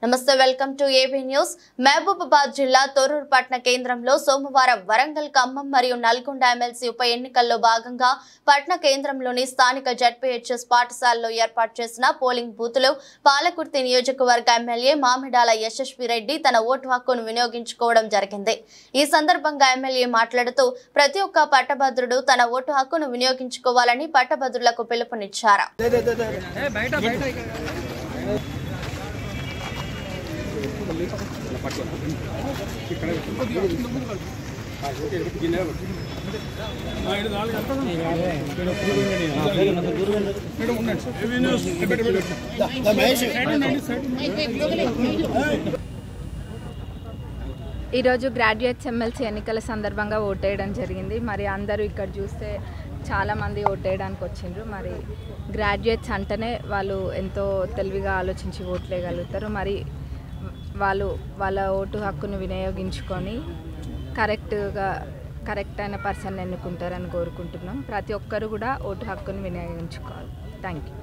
నమస్తే welcome to AB news. Mahabubabad జిల్లా తొర్రూరు పట్టణ కేంద్రంలో సోమవారం వరంగల్, ఖమ్మం మరియు నల్గొండ ఎమ్మెల్సీ ఉప ఎన్నికల్లో భాగంగా పట్టణ కేంద్రంలోని స్థానిక జడ్పీహెచ్ఎస్ పాఠశాలలో ఏర్పాటు చేసిన పోలింగ్ బూత్లో పాలకుర్తి నియోజకవర్గ ఎమ్మెల్యే మామిడాల యశస్వి రెడ్డి తన ఓటు హక్కును వినియోగించుకోవడం జరిగింది. ఈ సందర్భంగా ఎమ్మెల్యే మాట్లాడుతూ ప్రతి ఒక్క పట్టభద్రుడు తన ఓటు హక్కును వినియోగించుకోవాలని పట్టభద్రులకు పిలుపునిచ్చారు. ఈరోజు గ్రాడ్యుయేట్స్ ఎమ్మెల్సీ ఎన్నికల సందర్భంగా ఓటేయడం జరిగింది. మరి అందరూ ఇక్కడ చూస్తే చాలామంది ఓటేయడానికి వచ్చిండ్రు. మరి గ్రాడ్యుయేట్స్ అంటేనే వాళ్ళు ఎంతో తెలివిగా ఆలోచించి ఓట్లేయగలుగుతారు. మరి వాళ్ళు వాళ్ళ ఓటు హక్కును వినియోగించుకొని కరెక్ట్ అయిన పర్సన్ ఎన్నుకుంటారని కోరుకుంటున్నాం. ప్రతి ఒక్కరు కూడా ఓటు హక్కును వినియోగించుకోవాలి. Thank you.